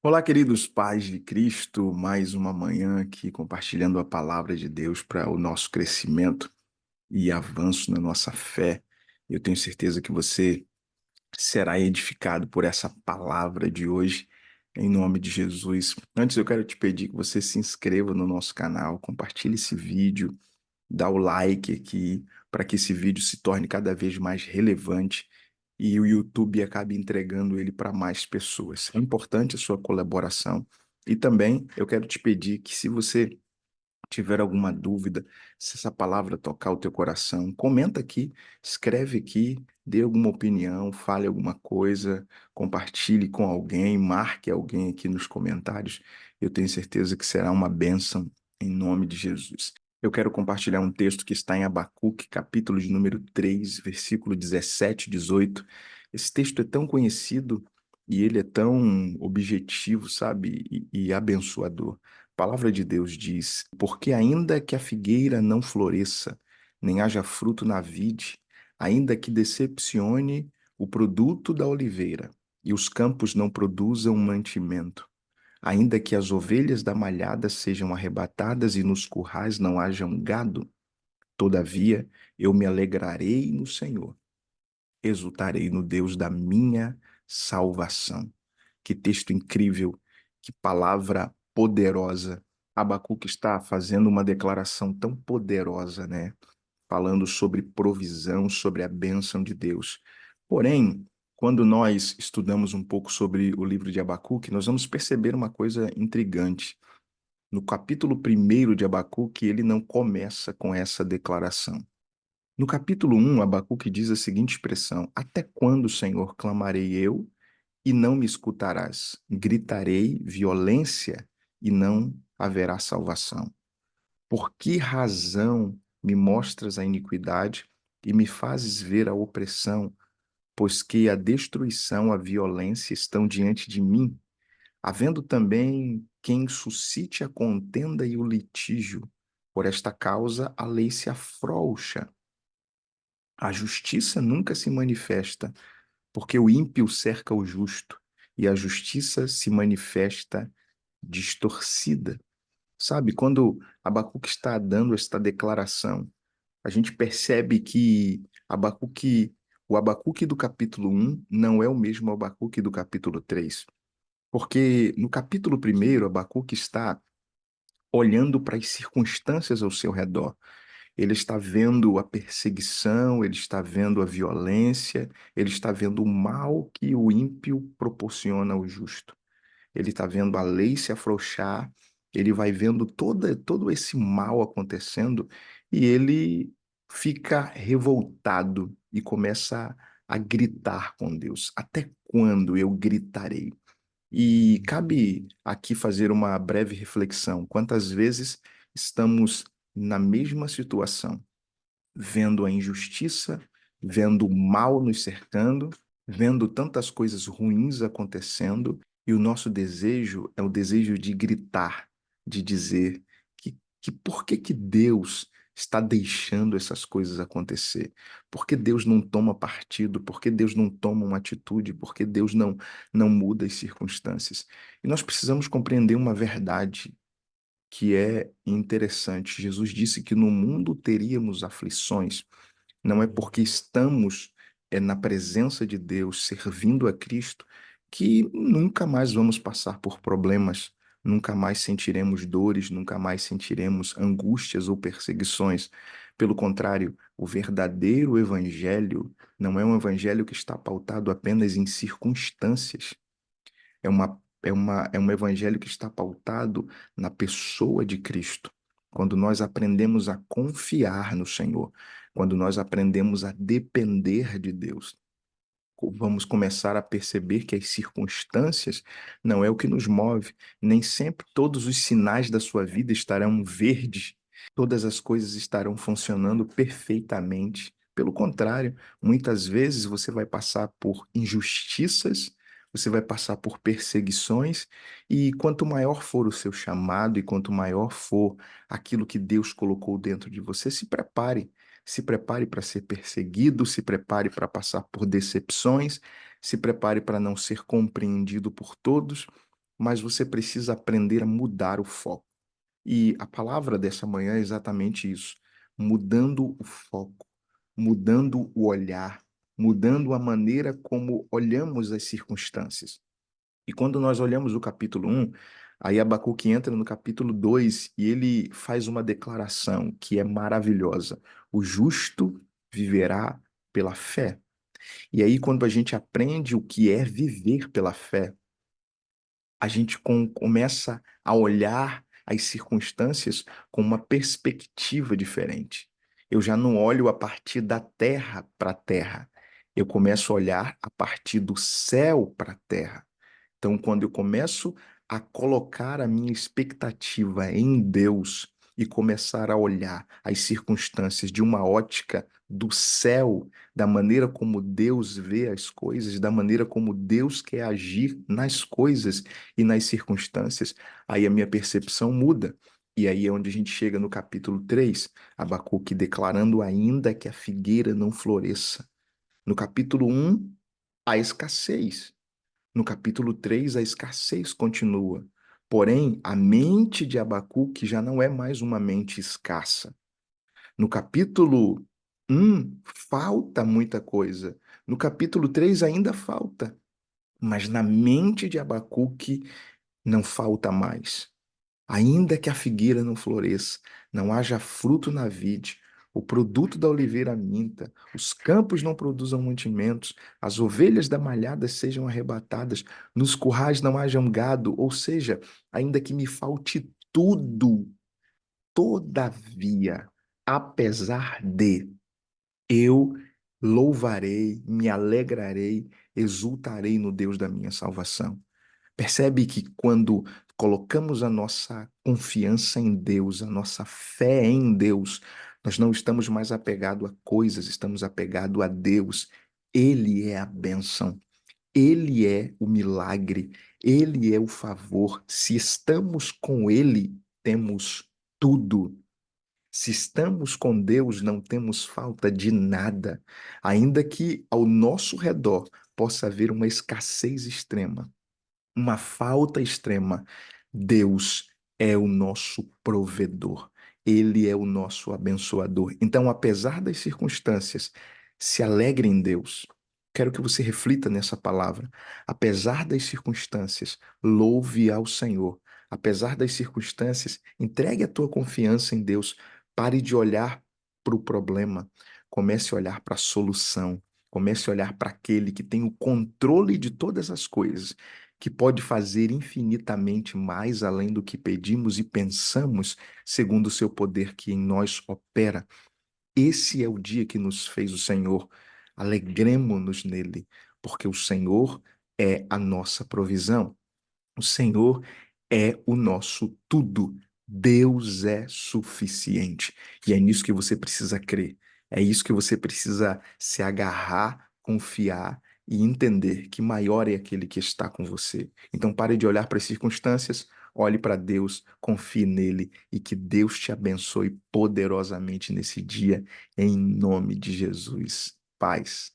Olá, queridos pais de Cristo, mais uma manhã aqui compartilhando a palavra de Deus para o nosso crescimento e avanço na nossa fé. Eu tenho certeza que você será edificado por essa palavra de hoje, em nome de Jesus. Antes, eu quero te pedir que você se inscreva no nosso canal, compartilhe esse vídeo, dá o like aqui, para que esse vídeo se torne cada vez mais relevante e o YouTube acabe entregando ele para mais pessoas. É importante a sua colaboração. E também eu quero te pedir que, se você tiver alguma dúvida, se essa palavra tocar o teu coração, comenta aqui, escreve aqui, dê alguma opinião, fale alguma coisa, compartilhe com alguém, marque alguém aqui nos comentários. Eu tenho certeza que será uma bênção em nome de Jesus. Eu quero compartilhar um texto que está em Abacuque, capítulo de número 3, versículo 17 e 18. Esse texto é tão conhecido e ele é tão objetivo, sabe, e abençoador. A palavra de Deus diz: porque ainda que a figueira não floresça, nem haja fruto na vide, ainda que decepcione o produto da oliveira, e os campos não produzam mantimento, ainda que as ovelhas da malhada sejam arrebatadas e nos currais não hajam gado, todavia eu me alegrarei no Senhor, exultarei no Deus da minha salvação. Que texto incrível, que palavra poderosa. Abacuque está fazendo uma declaração tão poderosa, né? Falando sobre provisão, sobre a bênção de Deus. Porém, quando nós estudamos um pouco sobre o livro de Abacuque, nós vamos perceber uma coisa intrigante. No capítulo 1 de Abacuque, ele não começa com essa declaração. No capítulo 1, Abacuque diz a seguinte expressão: até quando, Senhor, clamarei eu e não me escutarás? Gritarei violência e não haverá salvação. Por que razão me mostras a iniquidade e me fazes ver a opressão, pois que a destruição, a violência estão diante de mim, havendo também quem suscite a contenda e o litígio? Por esta causa a lei se afrouxa, a justiça nunca se manifesta, porque o ímpio cerca o justo, e a justiça se manifesta distorcida. Sabe, quando Abacuque está dando esta declaração, a gente percebe que o Abacuque do capítulo 1 não é o mesmo Abacuque do capítulo 3. Porque no capítulo 1, Abacuque está olhando para as circunstâncias ao seu redor. Ele está vendo a perseguição, ele está vendo a violência, ele está vendo o mal que o ímpio proporciona ao justo. Ele está vendo a lei se afrouxar, ele vai vendo todo esse mal acontecendo e ele fica revoltado e começa a gritar com Deus. Até quando eu gritarei? E cabe aqui fazer uma breve reflexão. Quantas vezes estamos na mesma situação, vendo a injustiça, vendo o mal nos cercando, vendo tantas coisas ruins acontecendo, e o nosso desejo é o desejo de gritar, de dizer que por que Deus está deixando essas coisas acontecer? Por que Deus não toma partido? Por que Deus não toma uma atitude? Por que Deus não muda as circunstâncias? E nós precisamos compreender uma verdade que é interessante. Jesus disse que no mundo teríamos aflições. Não é porque estamos na presença de Deus, servindo a Cristo, que nunca mais vamos passar por problemas, nunca mais sentiremos dores, nunca mais sentiremos angústias ou perseguições. Pelo contrário, o verdadeiro evangelho não é um evangelho que está pautado apenas em circunstâncias. É um evangelho que está pautado na pessoa de Cristo. Quando nós aprendemos a confiar no Senhor, quando nós aprendemos a depender de Deus, vamos começar a perceber que as circunstâncias não é o que nos move. Nem sempre todos os sinais da sua vida estarão verdes, todas as coisas estarão funcionando perfeitamente. Pelo contrário, muitas vezes você vai passar por injustiças, você vai passar por perseguições, e quanto maior for o seu chamado e quanto maior for aquilo que Deus colocou dentro de você, se prepare. Se prepare para ser perseguido, se prepare para passar por decepções, se prepare para não ser compreendido por todos, mas você precisa aprender a mudar o foco. E a palavra dessa manhã é exatamente isso: mudando o foco, mudando o olhar, mudando a maneira como olhamos as circunstâncias. E quando nós olhamos o capítulo 1, aí Abacuque entra no capítulo 2 e ele faz uma declaração que é maravilhosa: o justo viverá pela fé. E aí, quando a gente aprende o que é viver pela fé, a gente começa a olhar as circunstâncias com uma perspectiva diferente. Eu já não olho a partir da terra para a terra. Eu começo a olhar a partir do céu para a terra. Então, quando eu começo a colocar a minha expectativa em Deus e começar a olhar as circunstâncias de uma ótica do céu, da maneira como Deus vê as coisas, da maneira como Deus quer agir nas coisas e nas circunstâncias, aí a minha percepção muda. E aí é onde a gente chega no capítulo 3, Abacuque declarando ainda que a figueira não floresça. No capítulo 1, a escassez. No capítulo 3, a escassez continua. Porém, a mente de Abacuque já não é mais uma mente escassa. No capítulo 1, falta muita coisa. No capítulo 3, ainda falta. Mas na mente de Abacuque não falta mais. Ainda que a figueira não floresça, não haja fruto na vide, o produto da oliveira minta, os campos não produzam mantimentos, as ovelhas da malhada sejam arrebatadas, nos currais não hajam gado, ou seja, ainda que me falte tudo, todavia, apesar de, eu louvarei, me alegrarei, exultarei no Deus da minha salvação. Percebe que quando colocamos a nossa confiança em Deus, a nossa fé em Deus, nós não estamos mais apegados a coisas, estamos apegados a Deus. Ele é a bênção, Ele é o milagre, Ele é o favor. Se estamos com Ele, temos tudo. Se estamos com Deus, não temos falta de nada, ainda que ao nosso redor possa haver uma escassez extrema, uma falta extrema. Deus é o nosso provedor. Ele é o nosso abençoador. Então, apesar das circunstâncias, se alegre em Deus. Quero que você reflita nessa palavra. Apesar das circunstâncias, louve ao Senhor. Apesar das circunstâncias, entregue a tua confiança em Deus. Pare de olhar para o problema. Comece a olhar para a solução. Comece a olhar para aquele que tem o controle de todas as coisas, que pode fazer infinitamente mais além do que pedimos e pensamos, segundo o seu poder que em nós opera. Esse é o dia que nos fez o Senhor. Alegremo-nos nele, porque o Senhor é a nossa provisão. O Senhor é o nosso tudo. Deus é suficiente. E é nisso que você precisa crer. É isso que você precisa se agarrar, confiar e entender que maior é aquele que está com você. Então pare de olhar para as circunstâncias, olhe para Deus, confie nele e que Deus te abençoe poderosamente nesse dia, em nome de Jesus. Paz.